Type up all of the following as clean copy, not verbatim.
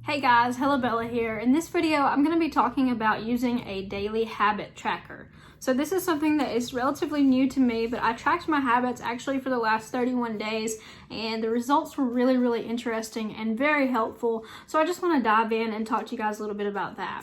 Hey guys, Hello Bella here. In this video, I'm going to be talking about using a daily habit tracker. So this is something that is relatively new to me, but I tracked my habits actually for the last 31 days and the results were really interesting and very helpful. So I just want to dive in and talk to you guys a little bit about that.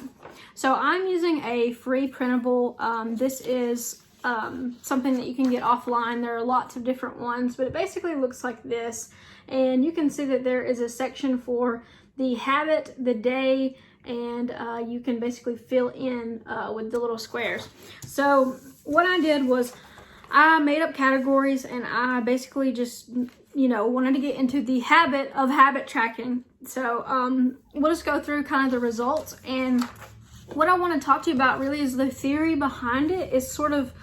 So I'm using a free printable. This is something that you can get offline. There are lots of different ones, but it basically looks like this. And you can see that there is a section for the habit, the day, and you can basically fill in with the little squares. So what I did was I made up categories and I basically just, wanted to get into the habit of habit tracking. So we'll just go through kind of the results, and what I want to talk to you about really is the theory behind it is sort of,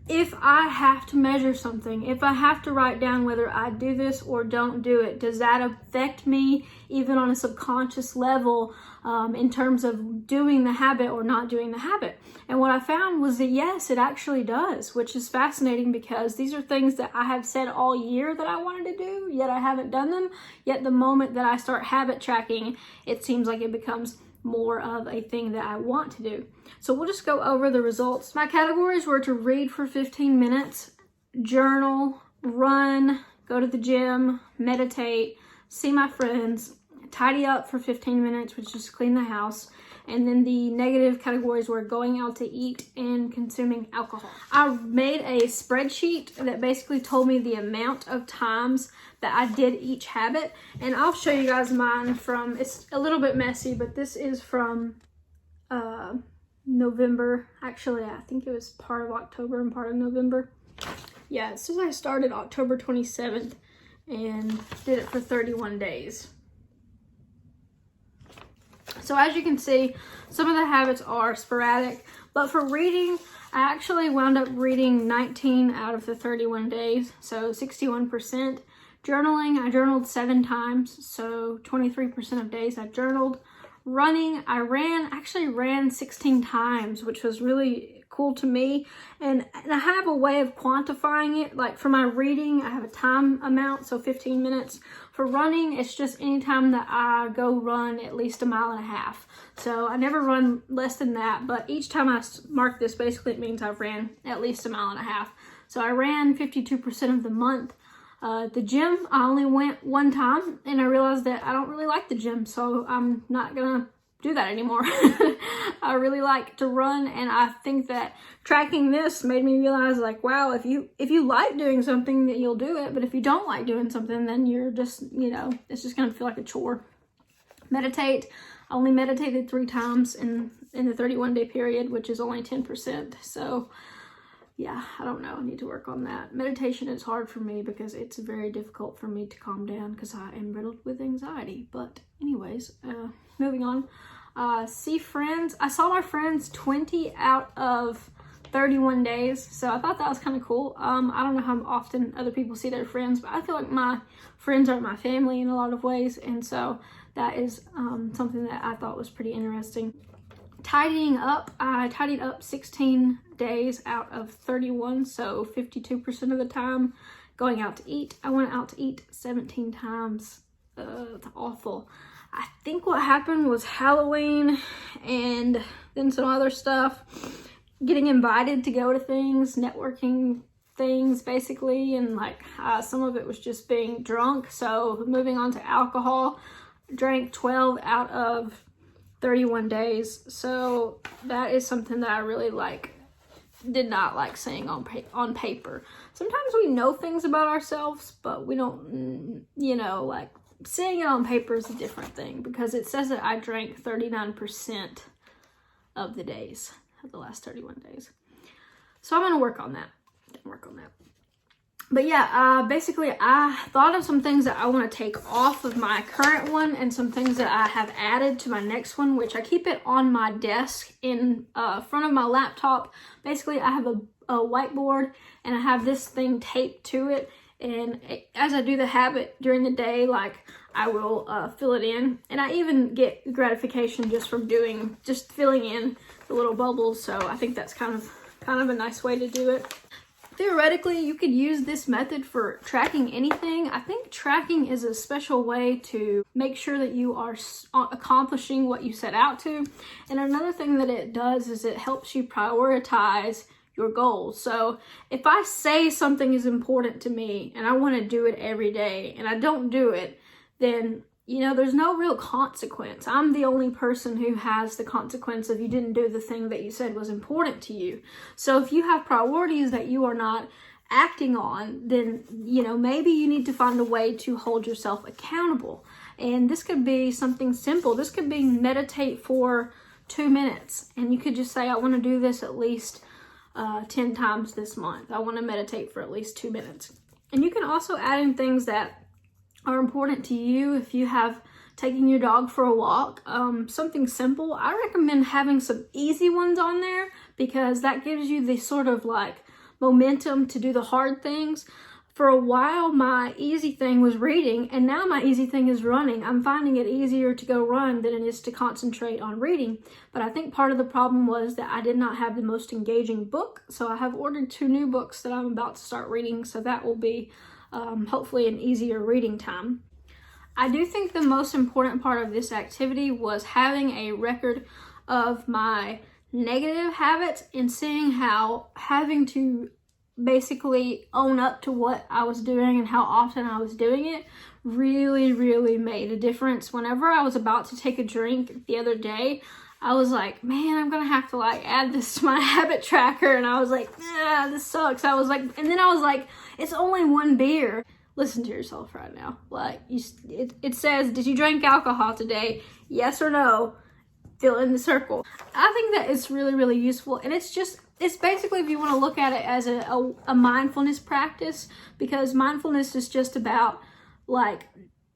if I have to measure something, if I have to write down whether I do this or don't do it, does that affect me even on a subconscious level in terms of doing the habit or not doing the habit? And what I found was that yes, it actually does, which is fascinating because these are things that I have said all year that I wanted to do, yet I haven't done them. Yet the moment that I start habit tracking, it seems like it becomes more of a thing that I want to do. So we'll just go over the results. My categories were to read for 15 minutes, journal, run, go to the gym, meditate, see my friends, tidy up for 15 minutes, which is clean the house. And then the negative categories were going out to eat and consuming alcohol. I made a spreadsheet that basically told me the amount of times that I did each habit. And I'll show you guys mine from, it's a little bit messy, but this is from November. Actually, I think it was part of October and part of November. Yeah, it says I started October 27th and did it for 31 days. So as you can see, some of the habits are sporadic, but for reading, I actually wound up reading 19 out of the 31 days, so 61%. Journaling, I journaled 7 times, so 23% of days I journaled. Running, I actually ran 16 times, which was really cool to me. And I have a way of quantifying it. Like for my reading, I have a time amount, so 15 minutes. For running, it's just any time that I go run at least 1.5 miles. So I never run less than that, but each time I mark this, basically it means I've ran at least 1.5 miles. So I ran 52% of the month. The gym, I only went 1 time, and I realized that I don't really like the gym, so I'm not gonna do that anymore. I really like to run, and I think that tracking this made me realize, like, wow, if you like doing something, that you'll do it, but if you don't like doing something, then you're just, it's just gonna feel like a chore. Meditate, I only meditated 3 times in the 31-day period, which is only 10%, so yeah, I don't know. I need to work on that. Meditation is hard for me because it's very difficult for me to calm down because I am riddled with anxiety. But anyways, moving on. See friends. I saw my friends 20 out of 31 days. So I thought that was kind of cool. I don't know how often other people see their friends, but I feel like my friends are my family in a lot of ways. And so that is something that I thought was pretty interesting. Tidying up, I tidied up 16 days out of 31, so 52% of the time. Going out to eat, I went out to eat 17 times. It's awful. I think what happened was Halloween and then some other stuff. Getting invited to go to things, networking things basically, and like some of it was just being drunk. So moving on to alcohol, drank 12 out of 31 days. So that is something that I really did not like saying on paper. Sometimes we know things about ourselves, but we don't, like saying it on paper is a different thing because it says that I drank 39% of the days of the last 31 days. So I'm going to work on that. But yeah, basically I thought of some things that I want to take off of my current one and some things that I have added to my next one, which I keep it on my desk in front of my laptop. Basically, I have a whiteboard and I have this thing taped to it. And as I do the habit during the day, like I will fill it in. And I even get gratification just from filling in the little bubbles. So I think that's kind of a nice way to do it. Theoretically, you could use this method for tracking anything. I think tracking is a special way to make sure that you are accomplishing what you set out to. And another thing that it does is it helps you prioritize your goals. So if I say something is important to me and I want to do it every day and I don't do it, then there's no real consequence. I'm the only person who has the consequence if you didn't do the thing that you said was important to you. So if you have priorities that you are not acting on, then, maybe you need to find a way to hold yourself accountable. And this could be something simple. This could be meditate for 2 minutes. And you could just say, I want to do this at least 10 times this month. I want to meditate for at least 2 minutes. And you can also add in things that are important to you. If you have taking your dog for a walk, something simple, I recommend having some easy ones on there, because that gives you the sort of like momentum to do the hard things. For a while, my easy thing was reading, and now my easy thing is running. I'm finding it easier to go run than it is to concentrate on reading. But I think part of the problem was that I did not have the most engaging book. So I have ordered 2 new books that I'm about to start reading. So that will be hopefully an easier reading time. I do think the most important part of this activity was having a record of my negative habits and seeing how having to basically own up to what I was doing and how often I was doing it really, really made a difference. Whenever I was about to take a drink the other day, I was like, man, I'm gonna have to like add this to my habit tracker. And I was like, this sucks. And then I was like, it's only 1 beer. Listen to yourself right now. Like, it says, did you drink alcohol today? Yes or no? Fill in the circle. I think that it's really, really useful. And it's basically, if you want to look at it as a mindfulness practice, because mindfulness is just about like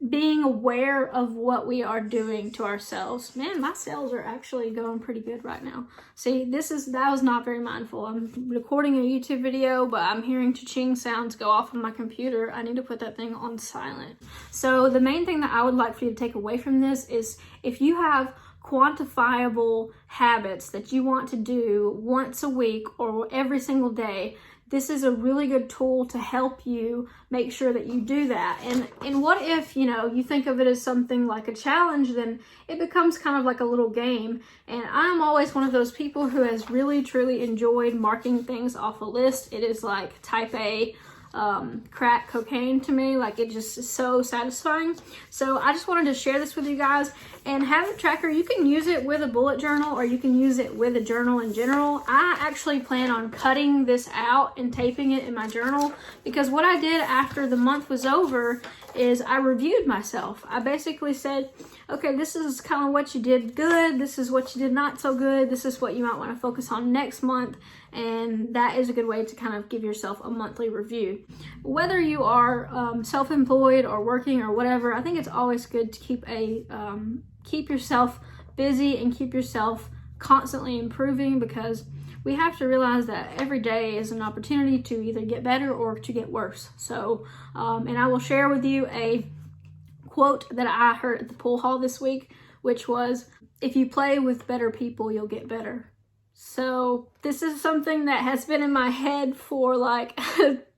being aware of what we are doing to ourselves. Man, my cells are actually going pretty good right now. See, that was not very mindful. I'm recording a YouTube video, but I'm hearing cha-ching sounds go off on my computer. I need to put that thing on silent. So the main thing that I would like for you to take away from this is, if you have quantifiable habits that you want to do once a week or every single day, this is a really good tool to help you make sure that you do that. And what if, you think of it as something like a challenge, then it becomes kind of like a little game. And I'm always one of those people who has really, truly enjoyed marking things off a list. It is like type A crack cocaine to me. Like, it just is so satisfying. So I just wanted to share this with you guys. And habit tracker, you can use it with a bullet journal or you can use it with a journal in general. I actually plan on cutting this out and taping it in my journal, because what I did after the month was over is I reviewed myself. I basically said, okay, this is kind of what you did good, this is what you did not so good, this is what you might want to focus on next month. And that is a good way to kind of give yourself a monthly review. Whether you are self-employed or working or whatever, I think it's always good to keep yourself busy and keep yourself constantly improving, because we have to realize that every day is an opportunity to either get better or to get worse. So, and I will share with you a quote that I heard at the pool hall this week, which was, if you play with better people, you'll get better. So this is something that has been in my head for like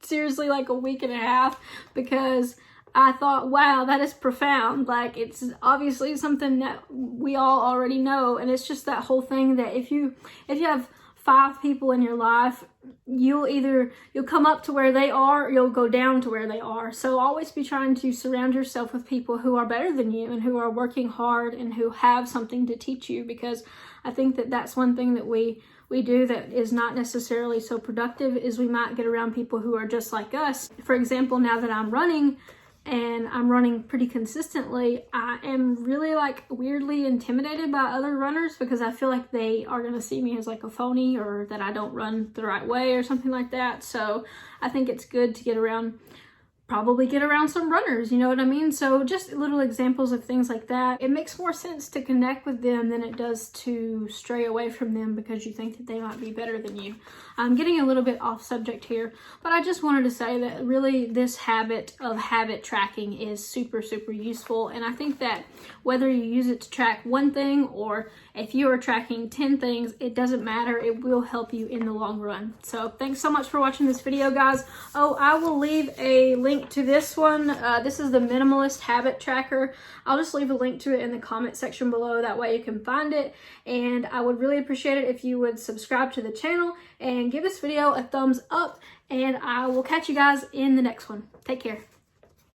seriously like a week and a half, because I thought, wow, that is profound. Like, it's obviously something that we all already know. And it's just that whole thing that if you have 5 people in your life, you'll come up to where they are, or you'll go down to where they are. So always be trying to surround yourself with people who are better than you and who are working hard and who have something to teach you, because I think that that's one thing that we do that is not necessarily so productive, is we might get around people who are just like us. For example, now that I'm running, and I'm running pretty consistently, I am really like weirdly intimidated by other runners, because I feel like they are going to see me as like a phony, or that I don't run the right way or something like that. So I think it's good to get around probably get around some runners, you know what I mean? So just little examples of things like that. It makes more sense to connect with them than it does to stray away from them because you think that they might be better than you. I'm getting a little bit off subject here, but I just wanted to say that really this habit of habit tracking is super, super useful. And I think that whether you use it to track one thing or if you are tracking 10 things, it doesn't matter. It will help you in the long run. So thanks so much for watching this video, guys. Oh, I will leave a link to this one. This is the Minimalist Habit Tracker. I'll just leave a link to it in the comment section below. That way you can find it. And I would really appreciate it if you would subscribe to the channel and give this video a thumbs up. And I will catch you guys in the next one. Take care.